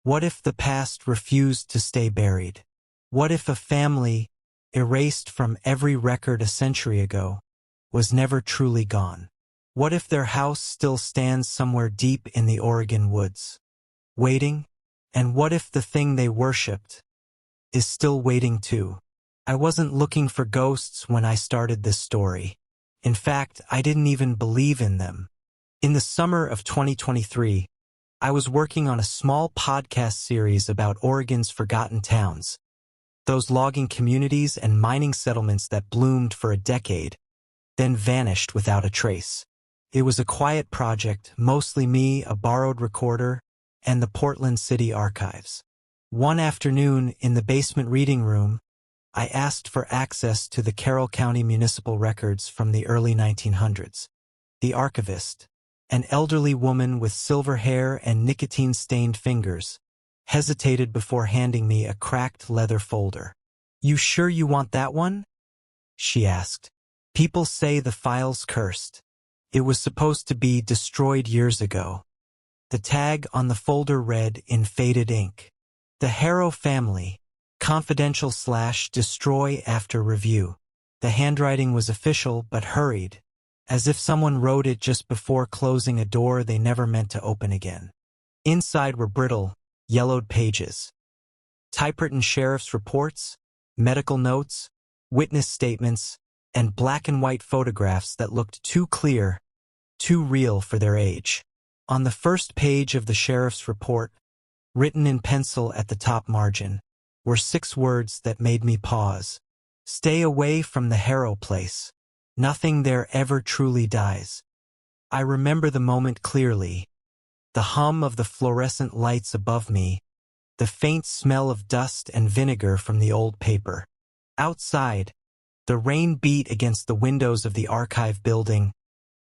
What if the past refused to stay buried? What if a family, erased from every record a century ago, was never truly gone? What if their house still stands somewhere deep in the Oregon woods, waiting? And what if the thing they worshipped is still waiting too? I wasn't looking for ghosts when I started this story. In fact, I didn't even believe in them. In the summer of 2023, I was working on a small podcast series about Oregon's forgotten towns, those logging communities and mining settlements that bloomed for a decade, then vanished without a trace. It was a quiet project, mostly me, a borrowed recorder, and the Portland City Archives. One afternoon, in the basement reading room, I asked for access to the Carroll County municipal records from the early 1900s. The archivist, an elderly woman with silver hair and nicotine-stained fingers, hesitated before handing me a cracked leather folder. "You sure you want that one?" she asked. "People say the file's cursed. It was supposed to be destroyed years ago." The tag on the folder read in faded ink, "The Harrow family, confidential/destroy after review." The handwriting was official but hurried, as if someone wrote it just before closing a door they never meant to open again. Inside were brittle, yellowed pages, typewritten sheriff's reports, medical notes, witness statements, and black and white photographs that looked too clear, too real for their age. On the first page of the sheriff's report, written in pencil at the top margin, were 6 words that made me pause. "Stay away from the Harrow place. Nothing there ever truly dies." I remember the moment clearly. The hum of the fluorescent lights above me, the faint smell of dust and vinegar from the old paper. Outside, the rain beat against the windows of the archive building,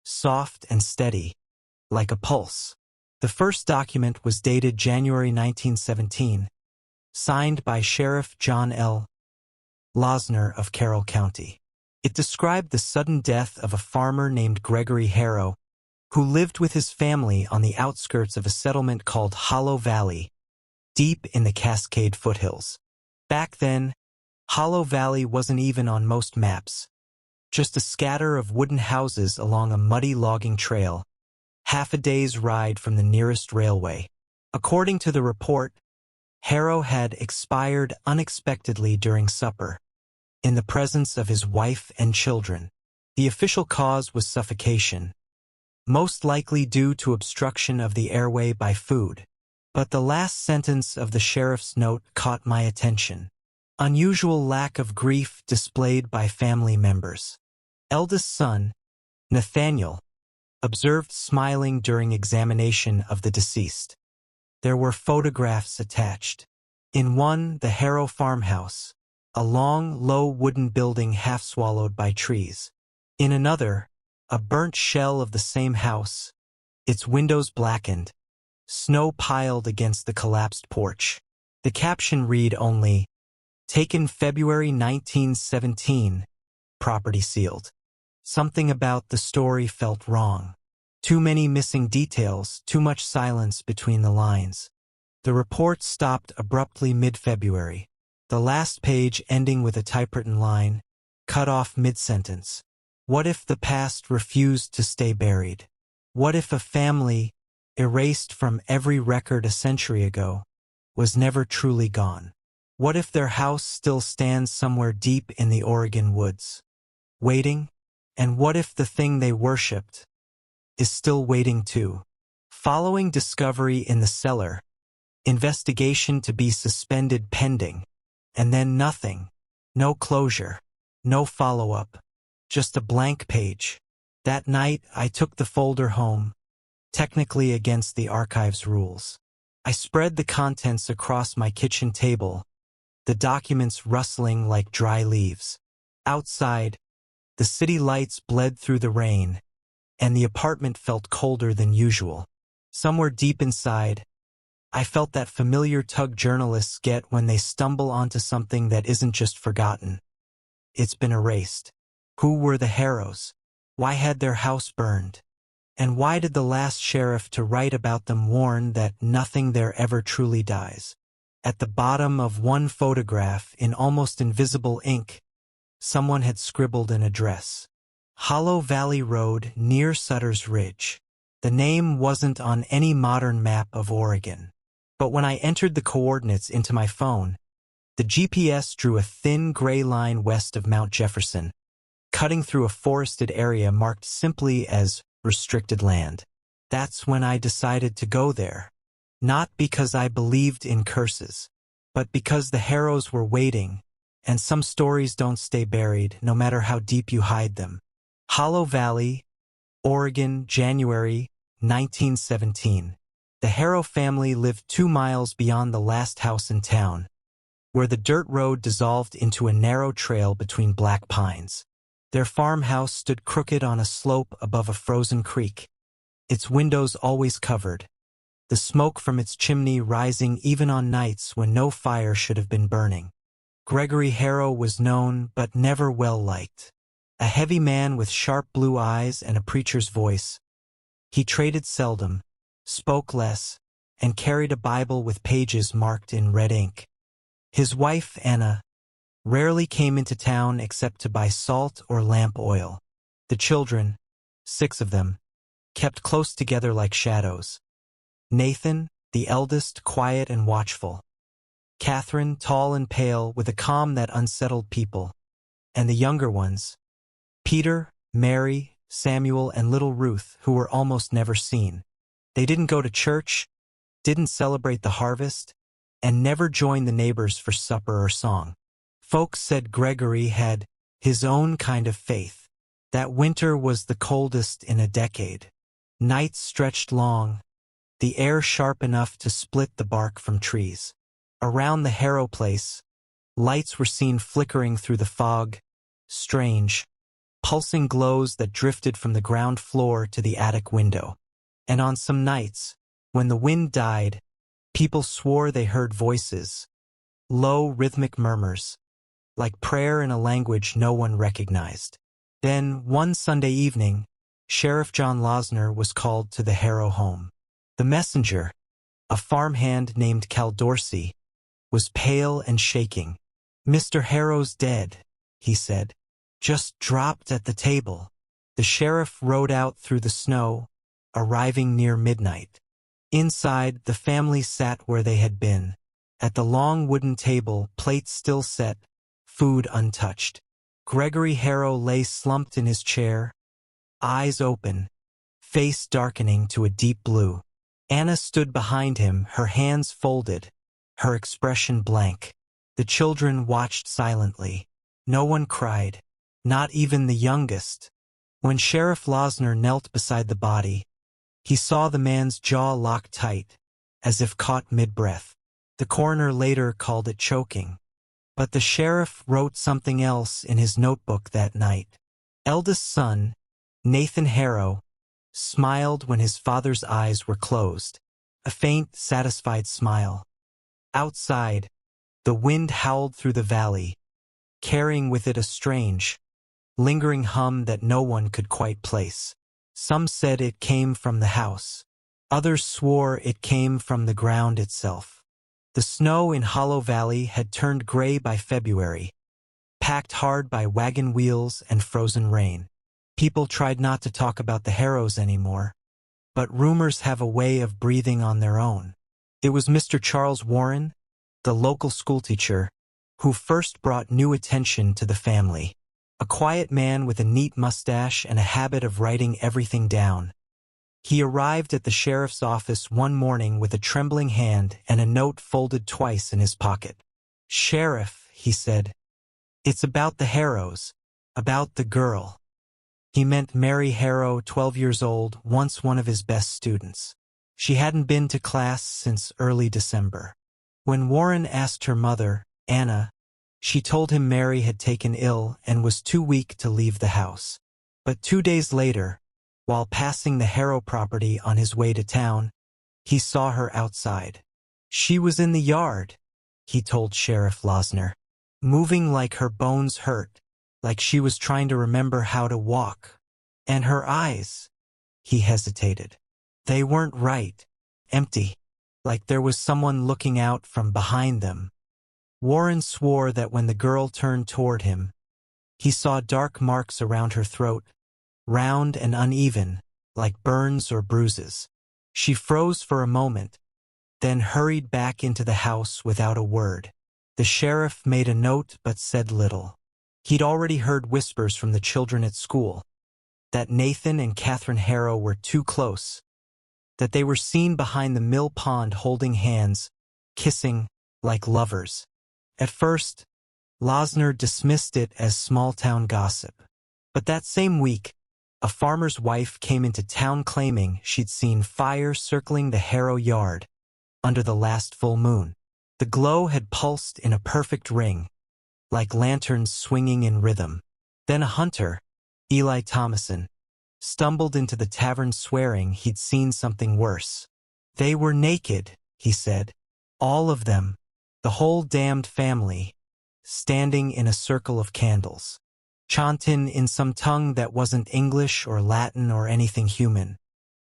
soft and steady, like a pulse. The first document was dated January 1917, signed by Sheriff John L. Losner of Carroll County. It described the sudden death of a farmer named Gregory Harrow, who lived with his family on the outskirts of a settlement called Hollow Valley, deep in the Cascade foothills. Back then, Hollow Valley wasn't even on most maps, just a scatter of wooden houses along a muddy logging trail, half a day's ride from the nearest railway. According to the report, Harrow had expired unexpectedly during supper, in the presence of his wife and children. The official cause was suffocation, most likely due to obstruction of the airway by food. But the last sentence of the sheriff's note caught my attention. Unusual lack of grief displayed by family members. Eldest son, Nathaniel, observed smiling during examination of the deceased. There were photographs attached. In one, the Harrow farmhouse, a long, low wooden building half swallowed by trees. In another, a burnt shell of the same house, its windows blackened, snow piled against the collapsed porch. The caption read only, "Taken February 1917, property sealed." Something about the story felt wrong. Too many missing details, too much silence between the lines. The report stopped abruptly mid-February, the last page ending with a typewritten line, cut off mid-sentence. What if the past refused to stay buried? What if a family, erased from every record a century ago, was never truly gone? What if their house still stands somewhere deep in the Oregon woods, waiting? And what if the thing they worshipped is still waiting too? Following discovery in the cellar, investigation to be suspended pending, and then nothing, no closure, no follow-up, just a blank page. That night, I took the folder home, technically against the archive's rules. I spread the contents across my kitchen table, the documents rustling like dry leaves. Outside, the city lights bled through the rain, and the apartment felt colder than usual. Somewhere deep inside, I felt that familiar tug journalists get when they stumble onto something that isn't just forgotten. It's been erased. Who were the Harrows? Why had their house burned? And why did the last sheriff to write about them warn that nothing there ever truly dies? At the bottom of one photograph, in almost invisible ink, someone had scribbled an address. Hollow Valley Road, near Sutter's Ridge. The name wasn't on any modern map of Oregon. But when I entered the coordinates into my phone, the GPS drew a thin gray line west of Mount Jefferson, cutting through a forested area marked simply as restricted land. That's when I decided to go there. Not because I believed in curses, but because the Harrows were waiting, and some stories don't stay buried, no matter how deep you hide them. Hollow Valley, Oregon, January 1917. The Harrow family lived 2 miles beyond the last house in town, where the dirt road dissolved into a narrow trail between black pines. Their farmhouse stood crooked on a slope above a frozen creek, its windows always covered, the smoke from its chimney rising even on nights when no fire should have been burning. Gregory Harrow was known but never well-liked. A heavy man with sharp blue eyes and a preacher's voice. He traded seldom, spoke less, and carried a Bible with pages marked in red ink. His wife, Anna, rarely came into town except to buy salt or lamp oil. The children, 6 of them, kept close together like shadows. Nathan, the eldest, quiet and watchful. Catherine, tall and pale, with a calm that unsettled people. And the younger ones, Peter, Mary, Samuel, and little Ruth, who were almost never seen. They didn't go to church, didn't celebrate the harvest, and never joined the neighbors for supper or song. Folks said Gregory had his own kind of faith. That winter was the coldest in a decade. Nights stretched long, the air sharp enough to split the bark from trees. Around the Harrow place, lights were seen flickering through the fog, strange, pulsing glows that drifted from the ground floor to the attic window. And on some nights, when the wind died, people swore they heard voices, low rhythmic murmurs, like prayer in a language no one recognized. Then, one Sunday evening, Sheriff John Losner was called to the Harrow home. The messenger, a farmhand named Cal Dorsey, was pale and shaking. "Mr. Harrow's dead," he said. "Just dropped at the table." The sheriff rode out through the snow, arriving near midnight. Inside, the family sat where they had been, at the long wooden table, plates still set, food untouched. Gregory Harrow lay slumped in his chair, eyes open, face darkening to a deep blue. Anna stood behind him, her hands folded, her expression blank. The children watched silently. No one cried, not even the youngest. When Sheriff Losner knelt beside the body, he saw the man's jaw locked tight, as if caught mid-breath. The coroner later called it choking. But the sheriff wrote something else in his notebook that night. Eldest son, Nathan Harrow, smiled when his father's eyes were closed, a faint, satisfied smile. Outside, the wind howled through the valley, carrying with it a strange, lingering hum that no one could quite place. Some said it came from the house. Others swore it came from the ground itself. The snow in Hollow Valley had turned gray by February, packed hard by wagon wheels and frozen rain. People tried not to talk about the Harrows anymore, but rumors have a way of breathing on their own. It was Mr. Charles Warren, the local schoolteacher, who first brought new attention to the family. A quiet man with a neat mustache and a habit of writing everything down. He arrived at the sheriff's office one morning with a trembling hand and a note folded twice in his pocket. "Sheriff," he said, "it's about the Harrows, about the girl." He meant Mary Harrow, 12 years old, once one of his best students. She hadn't been to class since early December. When Warren asked her mother, Anna, she told him Mary had taken ill and was too weak to leave the house. But 2 days later, while passing the Harrow property on his way to town, he saw her outside. She was in the yard, he told Sheriff Losner, moving like her bones hurt, like she was trying to remember how to walk. And her eyes, he hesitated. They weren't right. Empty. Like there was someone looking out from behind them. Warren swore that when the girl turned toward him, he saw dark marks around her throat, round and uneven, like burns or bruises. She froze for a moment, then hurried back into the house without a word. The sheriff made a note but said little. He'd already heard whispers from the children at school, that Nathan and Catherine Harrow were too close, that they were seen behind the mill pond holding hands, kissing like lovers. At first, Losner dismissed it as small-town gossip. But that same week, a farmer's wife came into town claiming she'd seen fire circling the Harrow yard under the last full moon. The glow had pulsed in a perfect ring, like lanterns swinging in rhythm. Then a hunter, Eli Thomason, stumbled into the tavern swearing he'd seen something worse. They were naked, he said. All of them, the whole damned family, standing in a circle of candles, chanting in some tongue that wasn't English or Latin or anything human.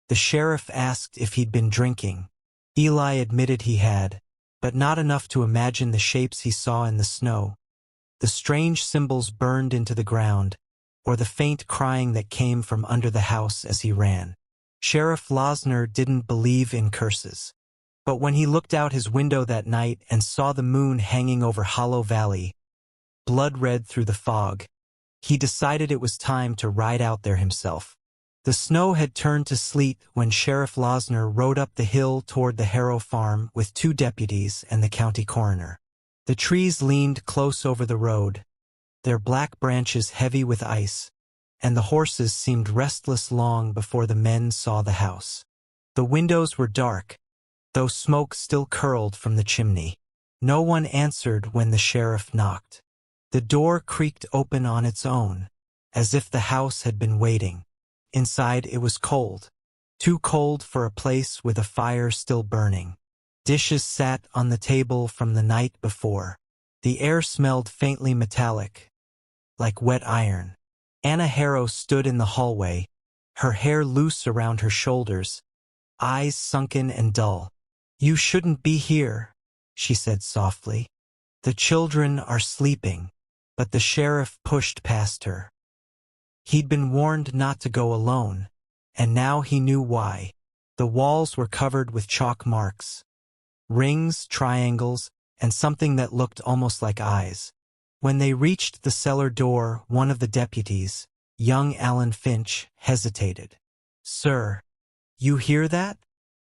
The sheriff asked if he'd been drinking. Eli admitted he had, but not enough to imagine the shapes he saw in the snow, the strange symbols burned into the ground, or the faint crying that came from under the house as he ran. Sheriff Losner didn't believe in curses. But when he looked out his window that night and saw the moon hanging over Hollow Valley, blood red through the fog, he decided it was time to ride out there himself. The snow had turned to sleet when Sheriff Losner rode up the hill toward the Harrow farm with 2 deputies and the county coroner. The trees leaned close over the road, their black branches heavy with ice, and the horses seemed restless long before the men saw the house. The windows were dark, though smoke still curled from the chimney. No one answered when the sheriff knocked. The door creaked open on its own, as if the house had been waiting. Inside it was cold, too cold for a place with a fire still burning. Dishes sat on the table from the night before. The air smelled faintly metallic, like wet iron. Anna Harrow stood in the hallway, her hair loose around her shoulders, eyes sunken and dull. "You shouldn't be here," she said softly. "The children are sleeping." But the sheriff pushed past her. He'd been warned not to go alone, and now he knew why. The walls were covered with chalk marks, rings, triangles, and something that looked almost like eyes. When they reached the cellar door, one of the deputies, young Alan Finch, hesitated. "Sir, you hear that?"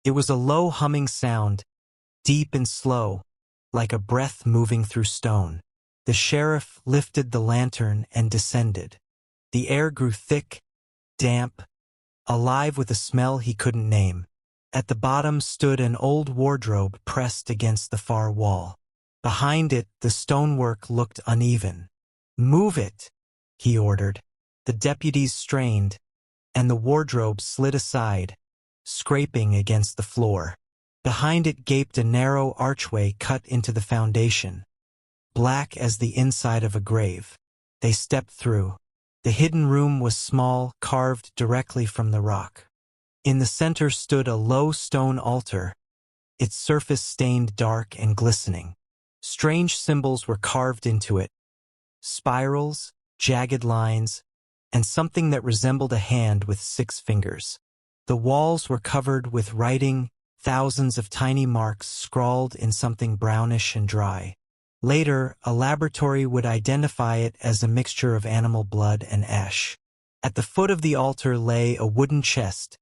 It was a low humming sound, deep and slow, like a breath moving through stone. The sheriff lifted the lantern and descended. The air grew thick, damp, alive with a smell he couldn't name. At the bottom stood an old wardrobe pressed against the far wall. Behind it, the stonework looked uneven. "Move it," he ordered. The deputies strained, and the wardrobe slid aside, scraping against the floor. Behind it gaped a narrow archway cut into the foundation, black as the inside of a grave. They stepped through. The hidden room was small, carved directly from the rock. In the center stood a low stone altar, its surface stained dark and glistening. Strange symbols were carved into it, spirals, jagged lines, and something that resembled a hand with 6 fingers. The walls were covered with writing, thousands of tiny marks scrawled in something brownish and dry. Later, a laboratory would identify it as a mixture of animal blood and ash. At the foot of the altar lay a wooden chest,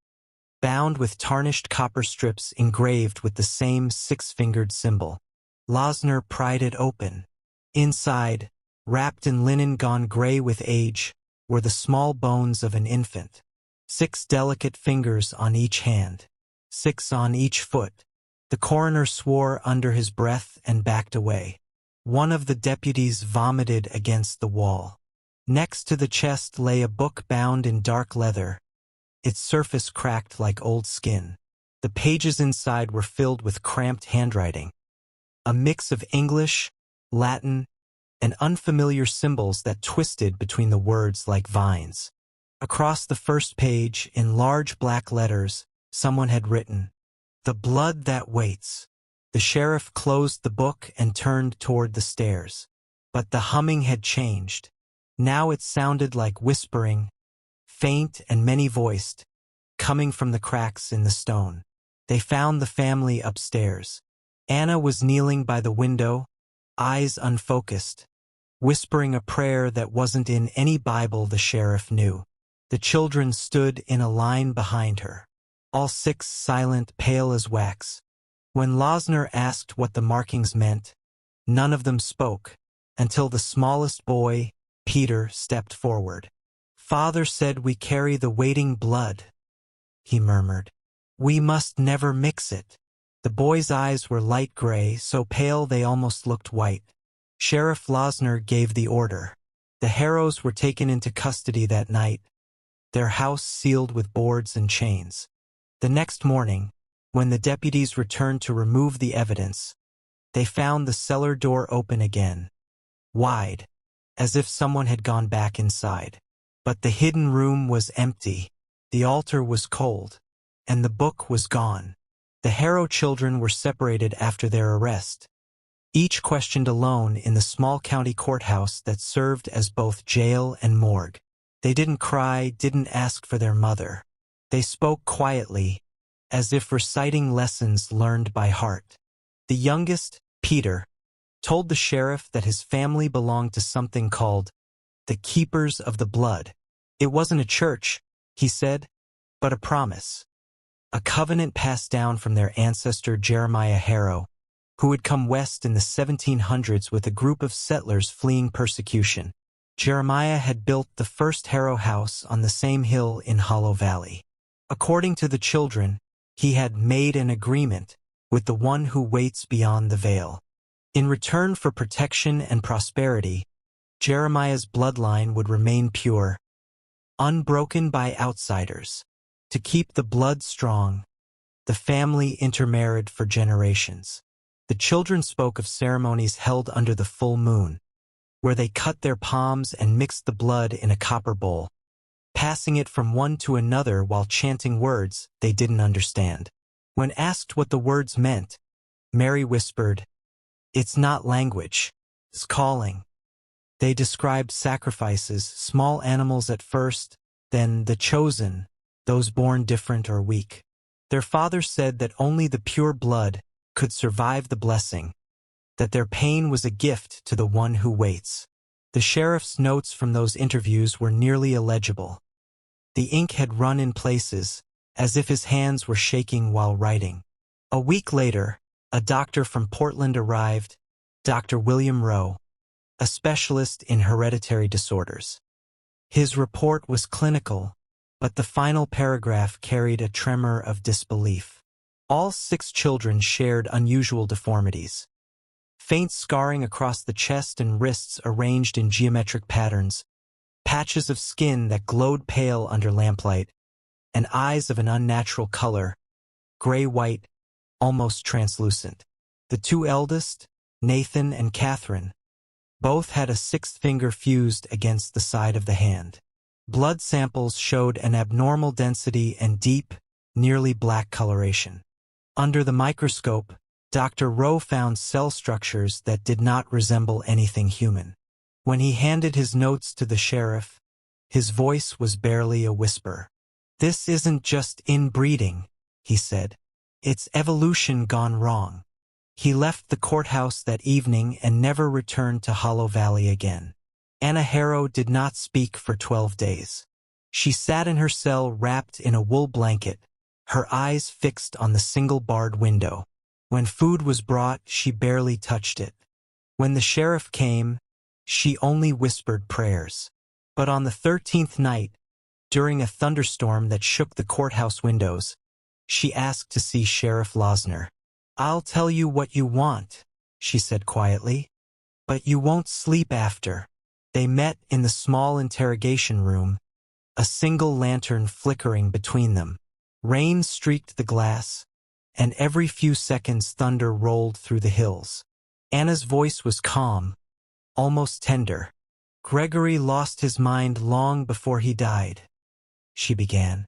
bound with tarnished copper strips engraved with the same 6-fingered symbol. Losner pried it open. Inside, wrapped in linen gone gray with age, were the small bones of an infant. 6 delicate fingers on each hand, 6 on each foot. The coroner swore under his breath and backed away. One of the deputies vomited against the wall. Next to the chest lay a book bound in dark leather, its surface cracked like old skin. The pages inside were filled with cramped handwriting, a mix of English, Latin, and unfamiliar symbols that twisted between the words like vines. Across the first page, in large black letters, someone had written, "The blood that waits." The sheriff closed the book and turned toward the stairs. But the humming had changed. Now it sounded like whispering, faint and many-voiced, coming from the cracks in the stone. They found the family upstairs. Anna was kneeling by the window, eyes unfocused, whispering a prayer that wasn't in any Bible the sheriff knew. The children stood in a line behind her, all six silent, pale as wax. When Losner asked what the markings meant, none of them spoke, until the smallest boy, Peter, stepped forward. "Father said we carry the waiting blood," he murmured. "We must never mix it." The boy's eyes were light gray, so pale they almost looked white. Sheriff Losner gave the order. The Harrows were taken into custody that night, their house sealed with boards and chains. The next morning, when the deputies returned to remove the evidence, they found the cellar door open again, wide, as if someone had gone back inside. But the hidden room was empty, the altar was cold, and the book was gone. The Harrow children were separated after their arrest, each questioned alone in the small county courthouse that served as both jail and morgue. They didn't cry, didn't ask for their mother. They spoke quietly, as if reciting lessons learned by heart. The youngest, Peter, told the sheriff that his family belonged to something called the Keepers of the Blood. It wasn't a church, he said, but a promise. A covenant passed down from their ancestor Jeremiah Harrow, who had come west in the 1700s with a group of settlers fleeing persecution. Jeremiah had built the first Harrow house on the same hill in Hollow Valley. According to the children, he had made an agreement with the one who waits beyond the veil. In return for protection and prosperity, Jeremiah's bloodline would remain pure, unbroken by outsiders. To keep the blood strong, the family intermarried for generations. The children spoke of ceremonies held under the full moon, where they cut their palms and mixed the blood in a copper bowl, passing it from one to another while chanting words they didn't understand. When asked what the words meant, Mary whispered, "It's not language, it's calling." They described sacrifices, small animals at first, then the chosen, those born different or weak. Their father said that only the pure blood could survive the blessing, that their pain was a gift to the one who waits. The sheriff's notes from those interviews were nearly illegible. The ink had run in places, as if his hands were shaking while writing. A week later, a doctor from Portland arrived, Dr. William Rowe, a specialist in hereditary disorders. His report was clinical, but the final paragraph carried a tremor of disbelief. All 6 children shared unusual deformities. Faint scarring across the chest and wrists arranged in geometric patterns, patches of skin that glowed pale under lamplight, and eyes of an unnatural color, gray-white, almost translucent. The 2 eldest, Nathan and Catherine, both had a 6th finger fused against the side of the hand. Blood samples showed an abnormal density and deep, nearly black coloration. Under the microscope, Dr. Rowe found cell structures that did not resemble anything human. When he handed his notes to the sheriff, his voice was barely a whisper. "This isn't just inbreeding," he said. "It's evolution gone wrong." He left the courthouse that evening and never returned to Hollow Valley again. Anna Harrow did not speak for 12 days. She sat in her cell wrapped in a wool blanket, her eyes fixed on the single-barred window. When food was brought, she barely touched it. When the sheriff came, she only whispered prayers. But on the 13th night, during a thunderstorm that shook the courthouse windows, she asked to see Sheriff Losner. "I'll tell you what you want," she said quietly, "but you won't sleep after." They met in the small interrogation room, a single lantern flickering between them. Rain streaked the glass, and every few seconds thunder rolled through the hills. Anna's voice was calm, almost tender. "Gregory lost his mind long before he died. she began.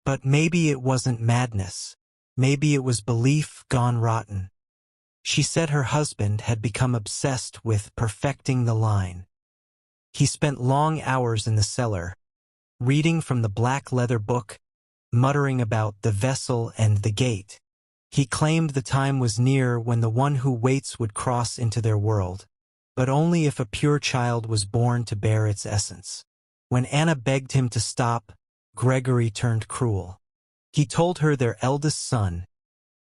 But maybe it wasn't madness. Maybe it was belief gone rotten. She said her husband had become obsessed with perfecting the line. He spent long hours in the cellar, reading from the black leather book, muttering about the vessel and the gate. He claimed the time was near when the one who waits would cross into their world, but only if a pure child was born to bear its essence. When Anna begged him to stop, Gregory turned cruel. He told her their eldest son,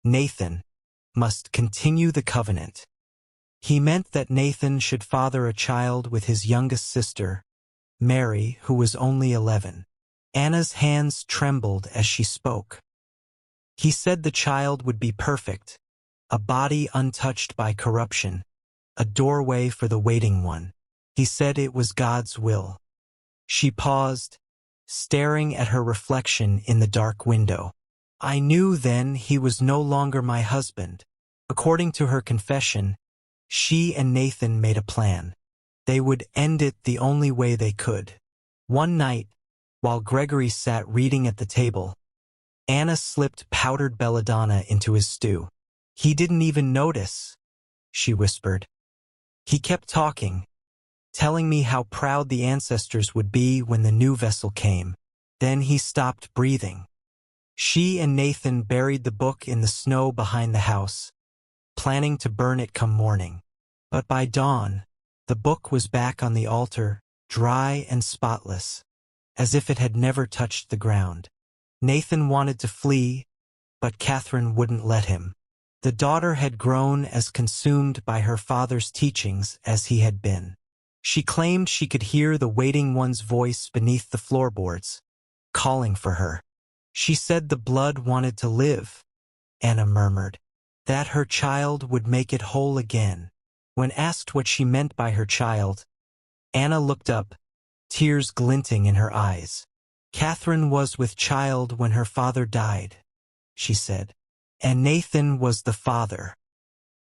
Nathan, must continue the covenant. He meant that Nathan should father a child with his youngest sister, Mary, who was only 11. Anna's hands trembled as she spoke. He said the child would be perfect, a body untouched by corruption, a doorway for the waiting one. He said it was God's will. She paused, staring at her reflection in the dark window. I knew then he was no longer my husband. According to her confession, she and Nathan made a plan. They would end it the only way they could. One night, while Gregory sat reading at the table, Anna slipped powdered belladonna into his stew. He didn't even notice, she whispered. He kept talking, telling me how proud the ancestors would be when the new vessel came. Then he stopped breathing. She and Nathan buried the book in the snow behind the house, planning to burn it come morning. But by dawn, the book was back on the altar, dry and spotless, as if it had never touched the ground. Nathan wanted to flee, but Catherine wouldn't let him. The daughter had grown as consumed by her father's teachings as he had been. She claimed she could hear the waiting one's voice beneath the floorboards, calling for her. She said the blood wanted to live, Anna murmured, that her child would make it whole again. When asked what she meant by her child, Anna looked up, tears glinting in her eyes. Catherine was with child when her father died, she said, and Nathan was the father.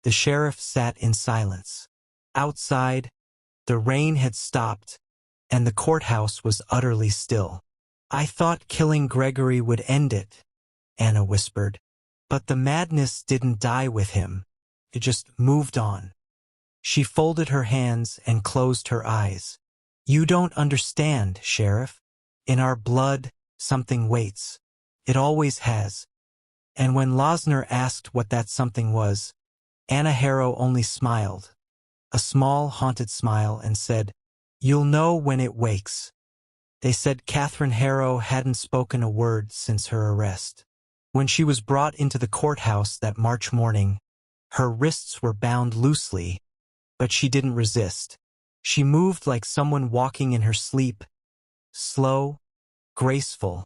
The sheriff sat in silence. Outside, the rain had stopped, and the courthouse was utterly still. I thought killing Gregory would end it, Anna whispered. But the madness didn't die with him. It just moved on. She folded her hands and closed her eyes. You don't understand, Sheriff. In our blood, something waits. It always has. And when Losner asked what that something was, Anna Harrow only smiled, a small, haunted smile, and said, You'll know when it wakes. They said Catherine Harrow hadn't spoken a word since her arrest. When she was brought into the courthouse that March morning, her wrists were bound loosely, but she didn't resist. She moved like someone walking in her sleep, slow, graceful,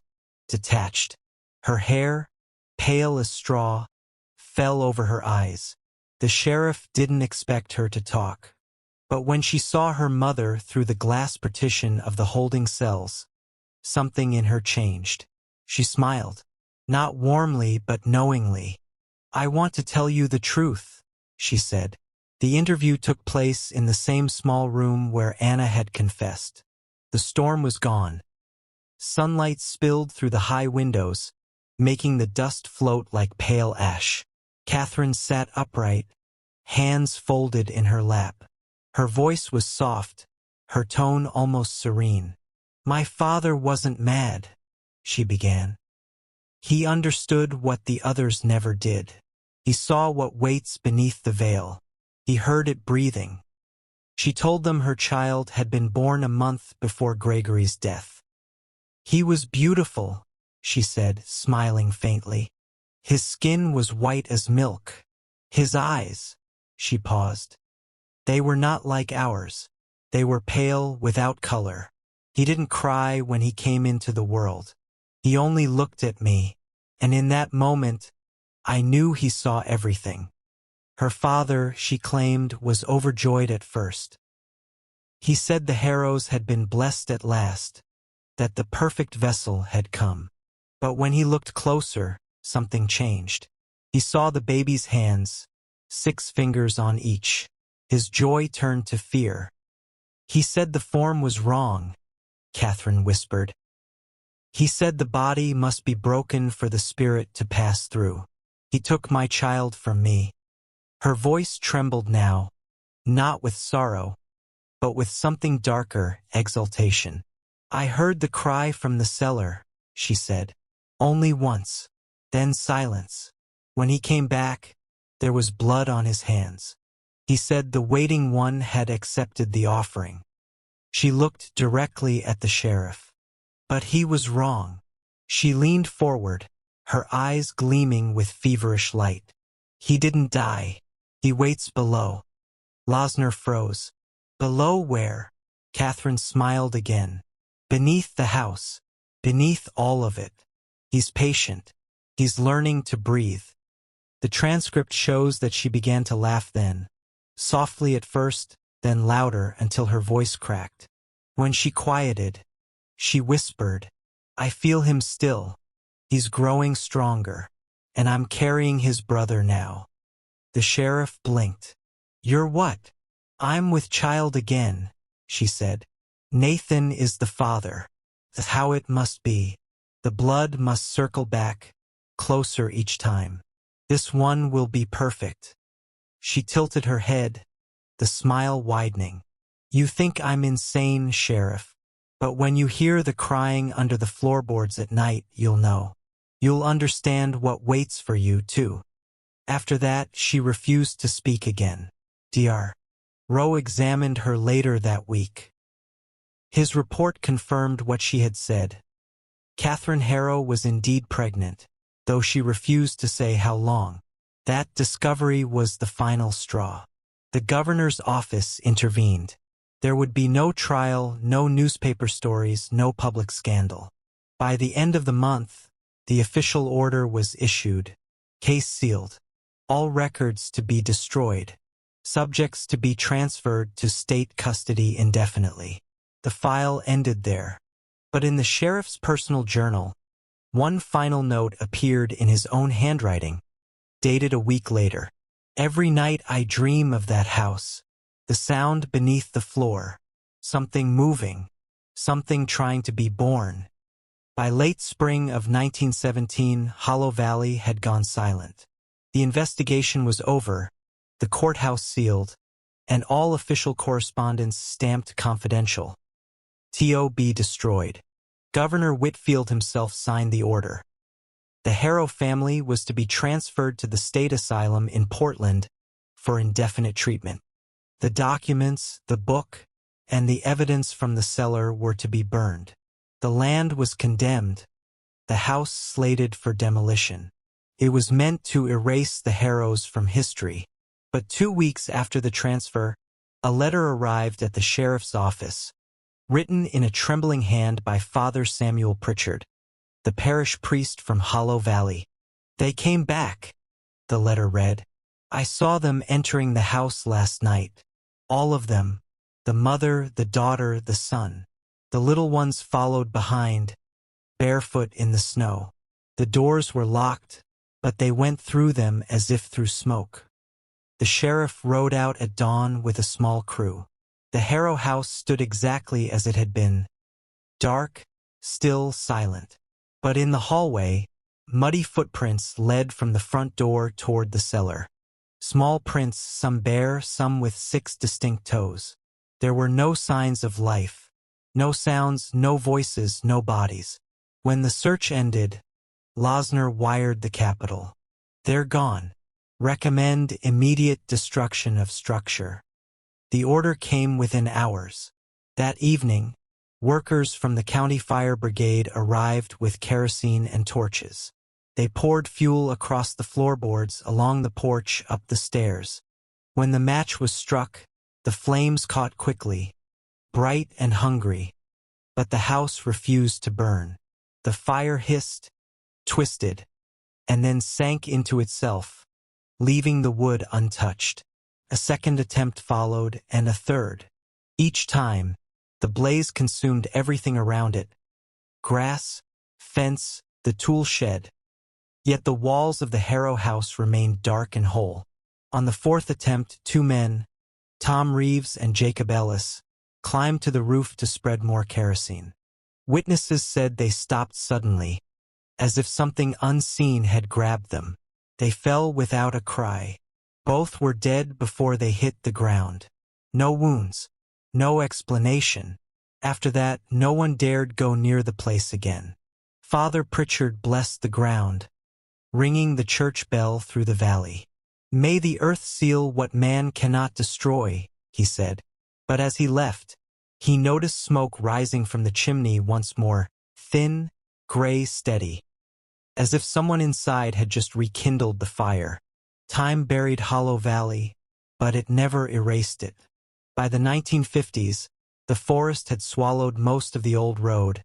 detached. Her hair, pale as straw, fell over her eyes. The sheriff didn't expect her to talk. But when she saw her mother through the glass partition of the holding cells, something in her changed. She smiled, not warmly but knowingly. I want to tell you the truth, she said. The interview took place in the same small room where Anna had confessed. The storm was gone. Sunlight spilled through the high windows, making the dust float like pale ash. Catherine sat upright, hands folded in her lap. Her voice was soft, her tone almost serene. My father wasn't mad, she began. He understood what the others never did. He saw what waits beneath the veil. He heard it breathing. She told them her child had been born a month before Gregory's death. He was beautiful, she said, smiling faintly. His skin was white as milk. His eyes, she paused. They were not like ours. They were pale, without color. He didn't cry when he came into the world. He only looked at me, and in that moment, I knew he saw everything. Her father, she claimed, was overjoyed at first. He said the Harrows had been blessed at last, that the perfect vessel had come. But when he looked closer, something changed. He saw the baby's hands, 6 fingers on each. His joy turned to fear. He said the form was wrong, Catherine whispered. He said the body must be broken for the spirit to pass through. He took my child from me. Her voice trembled now, not with sorrow, but with something darker, exultation. I heard the cry from the cellar, she said. Only once. Then silence. When he came back, there was blood on his hands. He said the waiting one had accepted the offering. She looked directly at the sheriff. But he was wrong. She leaned forward, her eyes gleaming with feverish light. He didn't die. He waits below. Losner froze. Below where? Catherine smiled again. Beneath the house. Beneath all of it. He's patient. He's learning to breathe. The transcript shows that she began to laugh then. Softly at first, then louder until her voice cracked. When she quieted, she whispered, I feel him still. He's growing stronger. And I'm carrying his brother now. The sheriff blinked. You're what? I'm with child again, she said. Nathan is the father. That's how it must be. The blood must circle back, closer each time. This one will be perfect. She tilted her head, the smile widening. You think I'm insane, Sheriff. But when you hear the crying under the floorboards at night, you'll know. You'll understand what waits for you, too. After that, she refused to speak again. Dr. Rowe examined her later that week. His report confirmed what she had said. Catherine Harrow was indeed pregnant, though she refused to say how long. That discovery was the final straw. The governor's office intervened. There would be no trial, no newspaper stories, no public scandal. By the end of the month, the official order was issued. Case sealed. All records to be destroyed. Subjects to be transferred to state custody indefinitely. The file ended there. But in the sheriff's personal journal, one final note appeared in his own handwriting, dated a week later. Every night I dream of that house. The sound beneath the floor. Something moving. Something trying to be born. By late spring of 1917, Hollow Valley had gone silent. The investigation was over, the courthouse sealed, and all official correspondence stamped confidential. TOB destroyed. Governor Whitfield himself signed the order. The Harrow family was to be transferred to the state asylum in Portland for indefinite treatment. The documents, the book, and the evidence from the cellar were to be burned. The land was condemned, the house slated for demolition. It was meant to erase the Harrows from history. But 2 weeks after the transfer, a letter arrived at the sheriff's office, written in a trembling hand by Father Samuel Pritchard, the parish priest from Hollow Valley. They came back, the letter read. I saw them entering the house last night. All of them, the mother, the daughter, the son. The little ones followed behind, barefoot in the snow. The doors were locked, but they went through them as if through smoke. The sheriff rode out at dawn with a small crew. The Harrow house stood exactly as it had been. Dark, still, silent. But in the hallway, muddy footprints led from the front door toward the cellar. Small prints, some bare, some with 6 distinct toes. There were no signs of life. No sounds, no voices, no bodies. When the search ended, Losner wired the Capitol. They're gone. Recommend immediate destruction of structure. The order came within hours. That evening, workers from the County Fire Brigade arrived with kerosene and torches. They poured fuel across the floorboards, along the porch, up the stairs. When the match was struck, the flames caught quickly, bright and hungry, but the house refused to burn. The fire hissed, twisted, and then sank into itself, leaving the wood untouched. A second attempt followed, and a third. Each time, the blaze consumed everything around it. Grass, fence, the tool shed. Yet the walls of the Harrow house remained dark and whole. On the 4th attempt, 2 men, Tom Reeves and Jacob Ellis, climbed to the roof to spread more kerosene. Witnesses said they stopped suddenly, as if something unseen had grabbed them. They fell without a cry. Both were dead before they hit the ground. No wounds. No explanation. After that, no one dared go near the place again. Father Pritchard blessed the ground, ringing the church bell through the valley. "May the earth seal what man cannot destroy," he said. But as he left, he noticed smoke rising from the chimney once more, thin, gray, steady, as if someone inside had just rekindled the fire. Time buried Hollow Valley, but it never erased it. By the 1950s, the forest had swallowed most of the old road,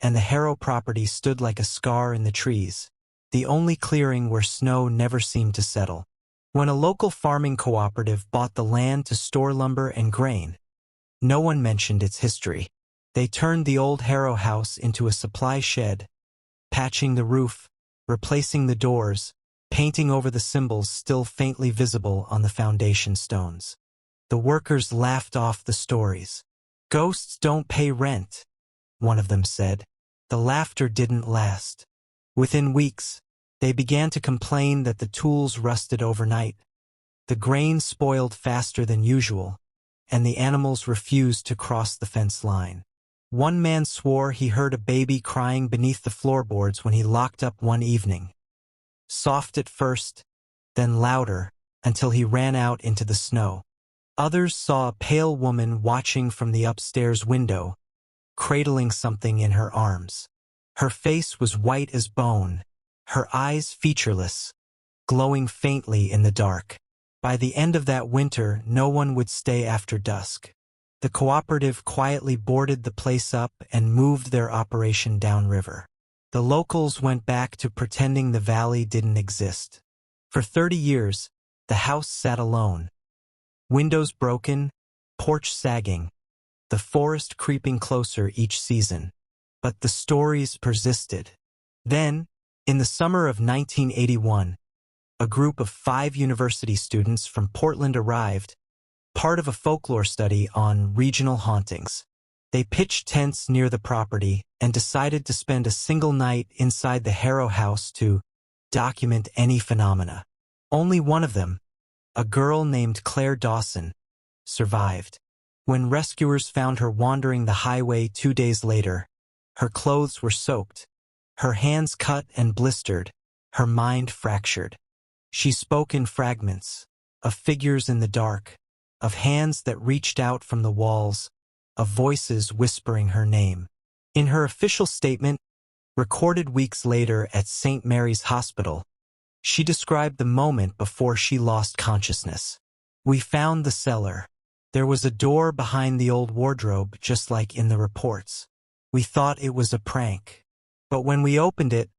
and the Harrow property stood like a scar in the trees, the only clearing where snow never seemed to settle. When a local farming cooperative bought the land to store lumber and grain, no one mentioned its history. They turned the old Harrow house into a supply shed, patching the roof, replacing the doors, painting over the symbols still faintly visible on the foundation stones. The workers laughed off the stories. "Ghosts don't pay rent," one of them said. The laughter didn't last. Within weeks, they began to complain that the tools rusted overnight, the grain spoiled faster than usual, and the animals refused to cross the fence line. One man swore he heard a baby crying beneath the floorboards when he locked up one evening. Soft at first, then louder, until he ran out into the snow. Others saw a pale woman watching from the upstairs window, cradling something in her arms. Her face was white as bone, her eyes featureless, glowing faintly in the dark. By the end of that winter, no one would stay after dusk. The cooperative quietly boarded the place up and moved their operation downriver. The locals went back to pretending the valley didn't exist. For 30 years, the house sat alone. Windows broken, porch sagging, the forest creeping closer each season. But the stories persisted. Then, in the summer of 1981, a group of 5 university students from Portland arrived, part of a folklore study on regional hauntings. They pitched tents near the property and decided to spend a single night inside the Harrow house to document any phenomena. Only one of them, a girl named Claire Dawson, survived. When rescuers found her wandering the highway 2 days later, her clothes were soaked, her hands cut and blistered, her mind fractured. She spoke in fragments, of figures in the dark, of hands that reached out from the walls, of voices whispering her name. In her official statement, recorded weeks later at St. Mary's Hospital, she described the moment before she lost consciousness. "We found the cellar. There was a door behind the old wardrobe, just like in the reports. We thought it was a prank. But when we opened it,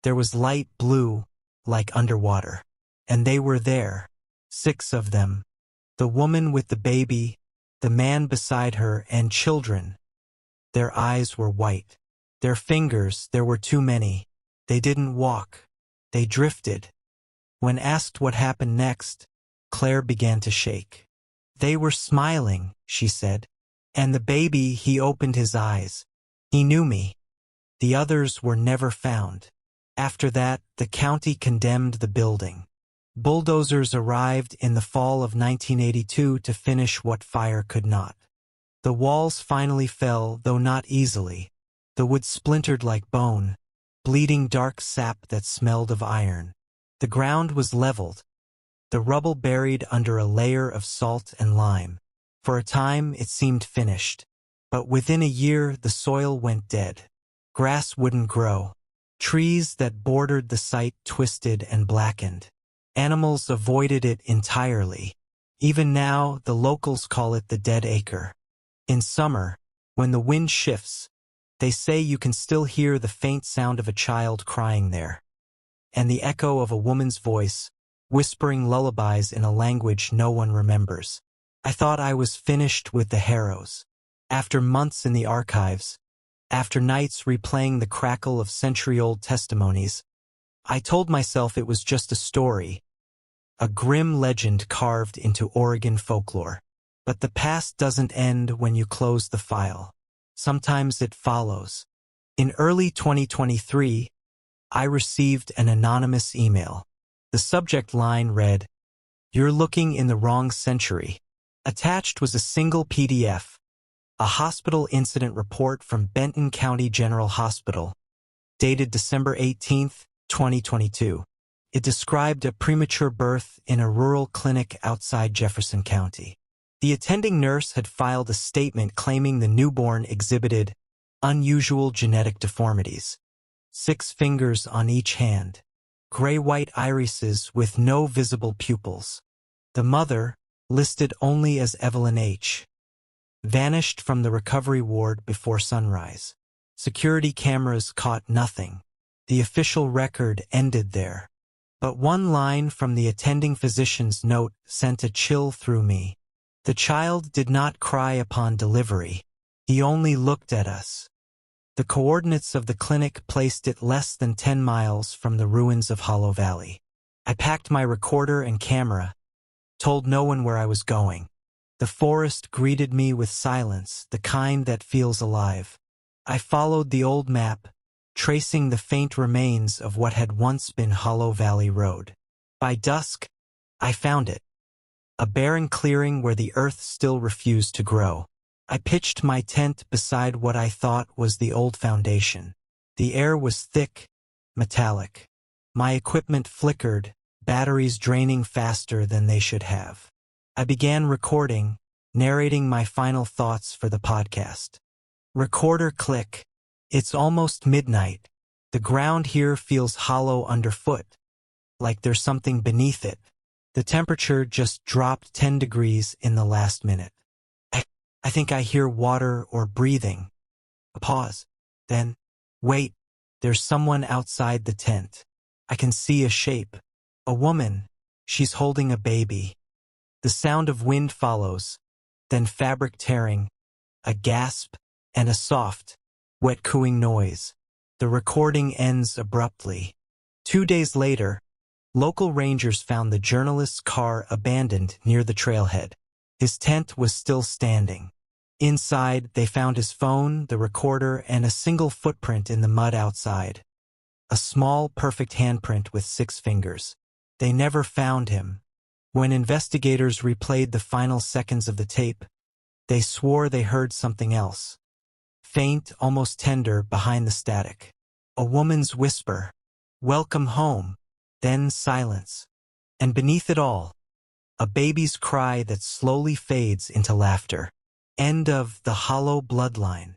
there was light blue, like underwater. And they were there, 6 of them. The woman with the baby, the man beside her, and children. Their eyes were white. Their fingers, there were too many. They didn't walk. They drifted." When asked what happened next, Claire began to shake. "They were smiling," she said. "And the baby, he opened his eyes. He knew me. The others were never found." After that, the county condemned the building. Bulldozers arrived in the fall of 1982 to finish what fire could not. The walls finally fell, though not easily. The wood splintered like bone, bleeding dark sap that smelled of iron. The ground was leveled, the rubble buried under a layer of salt and lime. For a time, it seemed finished. But within a year, the soil went dead. Grass wouldn't grow. Trees that bordered the site twisted and blackened. Animals avoided it entirely. Even now, the locals call it the dead acre. In summer, when the wind shifts, they say you can still hear the faint sound of a child crying there, and the echo of a woman's voice, whispering lullabies in a language no one remembers. I thought I was finished with the Harrows. After months in the archives, after nights replaying the crackle of century-old testimonies, I told myself it was just a story, a grim legend carved into Oregon folklore. But the past doesn't end when you close the file. Sometimes it follows. In early 2023, I received an anonymous email. The subject line read, "You're looking in the wrong century." Attached was a single PDF, a hospital incident report from Benton County General Hospital, dated December 18, 2022. It described a premature birth in a rural clinic outside Jefferson County. The attending nurse had filed a statement claiming the newborn exhibited unusual genetic deformities: 6 fingers on each hand, gray-white irises with no visible pupils. The mother, listed only as Evelyn H., vanished from the recovery ward before sunrise. Security cameras caught nothing. The official record ended there. But one line from the attending physician's note sent a chill through me. "The child did not cry upon delivery. He only looked at us." The coordinates of the clinic placed it less than 10 miles from the ruins of Hollow Valley. I packed my recorder and camera, told no one where I was going. The forest greeted me with silence, the kind that feels alive. I followed the old map, tracing the faint remains of what had once been Hollow Valley Road. By dusk, I found it. A barren clearing where the earth still refused to grow. I pitched my tent beside what I thought was the old foundation. The air was thick, metallic. My equipment flickered, batteries draining faster than they should have. I began recording, narrating my final thoughts for the podcast. Recorder click. It's almost midnight. The ground here feels hollow underfoot, like there's something beneath it. The temperature just dropped 10 degrees in the last minute. I think I hear water or breathing. A pause. Then, wait, there's someone outside the tent. I can see a shape. A woman. She's holding a baby. The sound of wind follows, then fabric tearing, a gasp, and a soft, wet cooing noise. The recording ends abruptly. 2 days later, local rangers found the journalist's car abandoned near the trailhead. His tent was still standing. Inside, they found his phone, the recorder, and a single footprint in the mud outside. A small, perfect handprint with 6 fingers. They never found him. When investigators replayed the final seconds of the tape, they swore they heard something else. Faint, almost tender, behind the static. A woman's whisper, "Welcome home." Then silence. And beneath it all, a baby's cry that slowly fades into laughter. End of The Hollow Bloodline.